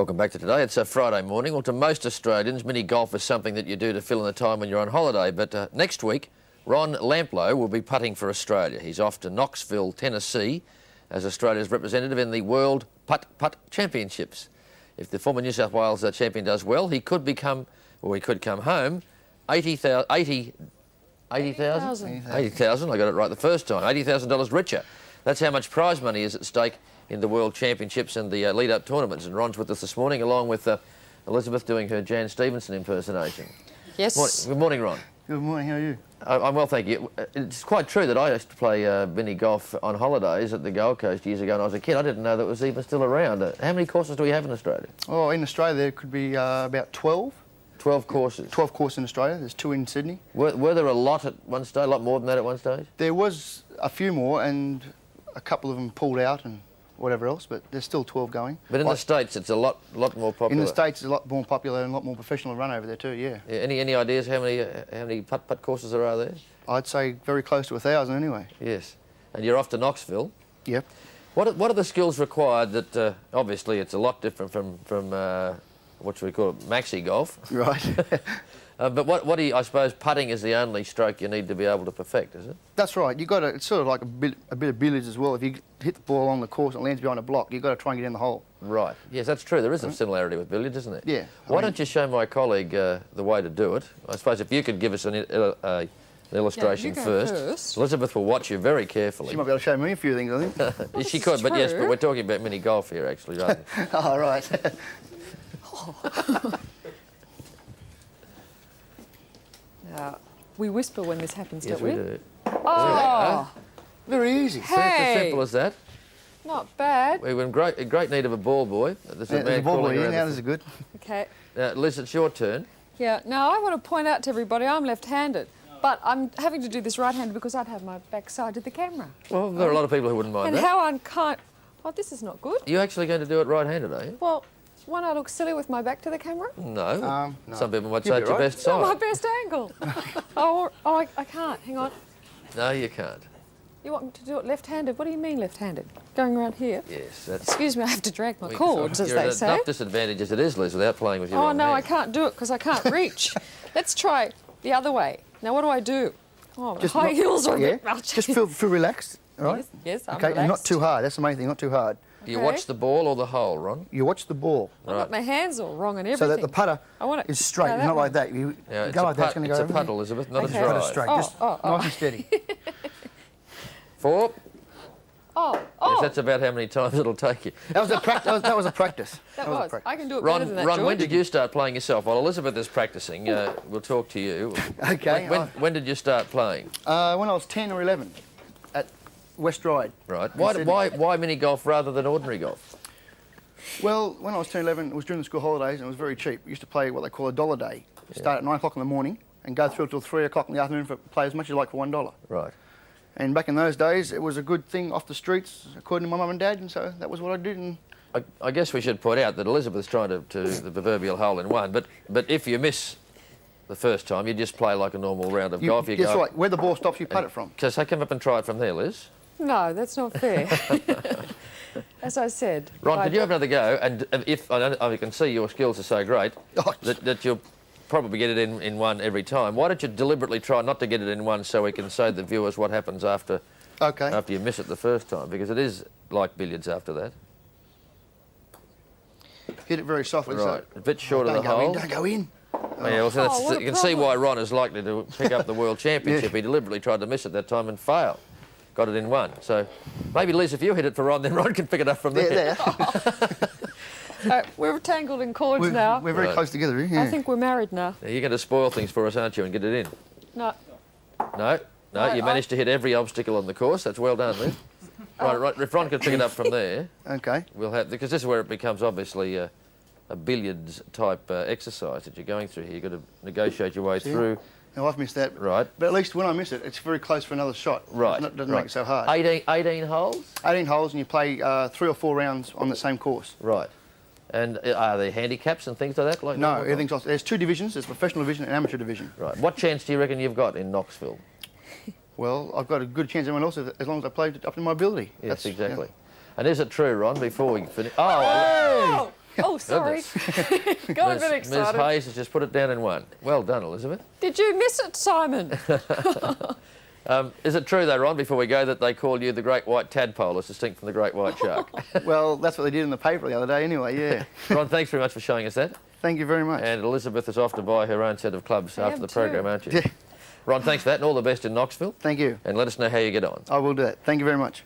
Welcome back to Today. It's a Friday morning. Well, to most Australians, mini golf is something that you do to fill in the time when you're on holiday. But next week, Ron Lamplough will be putting for Australia. He's off to Knoxville, Tennessee, as Australia's representative in the World PuttPutt Championships. If the former New South Wales champion does well, he could become, or he could come home, 80,000. 80,000. I got it right the first time. $80,000 richer. That's how much prize money is at stake in the World Championships and the lead-up tournaments. And Ron's with us this morning, along with Elizabeth doing her Jan Stevenson impersonation. Yes. Good morning, Ron. Good morning, how are you? I'm well, thank you. It's quite true that I used to play mini golf on holidays at the Gold Coast years ago when I was a kid. I didn't know that it was even still around. How many courses do we have in Australia? Oh, in Australia there could be about 12. 12 courses? 12 courses in Australia. There's 2 in Sydney. Were there a lot at one stage, a lot more than that at one stage? There was a few more and a couple of them pulled out and whatever else, but there's still 12 going. But in the States it's a lot more popular? In the States it's a lot more popular and a lot more professional run over there too, yeah. Any ideas how many putt-putt courses there are there? I'd say very close to 1,000 anyway. Yes. And you're off to Knoxville? Yep. What are the skills required that, obviously it's a lot different from what should we call it, maxi golf? Right. But what do you, I suppose putting is the only stroke you need to be able to perfect, is it? That's right. You got to, it's sort of like a bit of billiards as well. If you hit the ball along the course and it lands behind a block, you've got to try and get in the hole. Right. Yes, that's true. There is a similarity with billiards, isn't there? Yeah. Why don't you show my colleague the way to do it? I suppose if you could give us an illustration first. Elizabeth will watch you very carefully. She might be able to show me a few things, I think. Well, she could, but yes, but we're talking about mini golf here, actually, rather than... Oh, right. We whisper when this happens, Yes, don't we? we do. Oh, Very easy. See, it's as simple as that. not bad. We were in great need of a ball boy. There's There's a ball crawling here, around now the- this is good. Okay. Liz, it's your turn. Yeah. Now I want to point out to everybody I'm left-handed, but I'm having to do this right-handed because I'd have my backside to the camera. Well, there are a lot of people who wouldn't mind And that. how unkind. Oh, this is not good. You're actually going to do it right-handed, are you? Well, won't I look silly with my back to the camera? No. No. Some people might Give say it it's your right. best It's not my side. best angle. I can't. Hang on. No, you can't. You want me to do it left-handed? What do you mean left-handed? Going around here? Yes, that's... Excuse me, I have to drag my cords, as You're they at say. enough disadvantage as it is, Liz, without playing with your Oh, wrong no, hand. I can't do it because I can't reach. Let's try the other way. Now, what do I do? Oh, my high heels are a bit much. Just feel relaxed, all right? Yes, I'm okay, relaxed. and not too hard. That's the main thing, not too hard. Do you Okay. watch the ball or the hole, Ron? You watch the ball I've got my hands all wrong and everything. so that the putter I want it is straight, go it's that not way. like that. You Yeah, it's go a like that, it's going to go It's a over putt, here. Elizabeth, not Okay. a Got it drive. straight, Oh, just nice and steady. 4. Oh, Yes, that's about how many times it'll take you. That was a practice. That was a practice. that was a was. practice. I can do it better than that, Ron, George. when did you start playing yourself? While Elizabeth is practising, we'll talk to you. Okay. When did you start playing? When I was 10 or 11 at West Ryde. Right. in Sydney. Why mini golf rather than ordinary golf? Well, when I was 10 11, it was during the school holidays and it was very cheap. We used to play what they call a $1 day. Start at 9 o'clock in the morning and go through till 3 o'clock in the afternoon for play as much as you like for $1. Right. And back in those days, it was a good thing off the streets, according to my mum and dad, and so that was what I did. And I guess we should point out that Elizabeth's trying to the proverbial hole in one, but if you miss the first time, you just play like a normal round of golf. You that's go right. Where the ball stops, you putt it from. So come up and try it from there, Liz. No, that's not fair. As I said. Ron, could you have another go? And if I can see your skills are so great Oh. that you'll probably get it in one every time. Why don't you deliberately try not to get it in one so we can show the viewers what happens after you miss it the first time? Because it is like billiards after that. Hit it very softly. Right, So a bit short of the hole. Don't go in. Oh, yeah, well, so Oh, what a you can see problem. why Ron is likely to pick up the World Championship. He deliberately tried to miss it that time and failed. Got it in one. So maybe, Liz, if you hit it for Ron, then Ron can pick it up from there. There. We're tangled in cords now. We're very Right. close together. Yeah. I think we're married now. Now, you're going to spoil things for us, aren't you, and get it in? No. No, you managed to hit every obstacle on the course. That's well done, Liz. Right, if Ron can pick it up from there, Okay. we'll have... Because this is where it becomes, obviously, a billiards-type exercise that you're going through here. You've got to negotiate your way through. Now I've missed that. Right. But at least when I miss it, it's very close for another shot. Right. It doesn't make it so hard. 18 holes? 18 holes and you play 3 or 4 rounds on the same course. Right. And are there handicaps and things like that? Like No, normal golf? everything's off. There's 2 divisions. There's professional division and amateur division. Right. What chance do you reckon you've got in Knoxville? Well, I've got a good chance of everyone else as long as I play up to my ability. Yes, That's- exactly. yeah. And is it true, Ron, before we finish... Oh! Oh, sorry. Got a bit Ms excited. Hayes has just put it down in 1. Well done, Elizabeth. Did you miss it, Simon? Is it true, though, Ron, before we go, that they call you the great white tadpole as distinct from the great white shark? Well, that's what they did in the paper the other day anyway, yeah. Ron, thanks very much for showing us that. Thank you very much. And Elizabeth is off to buy her own set of clubs I after am the program, too. aren't you? Yeah. Ron, thanks for that, and all the best in Knoxville. Thank you. And let us know how you get on. I will do that. Thank you very much.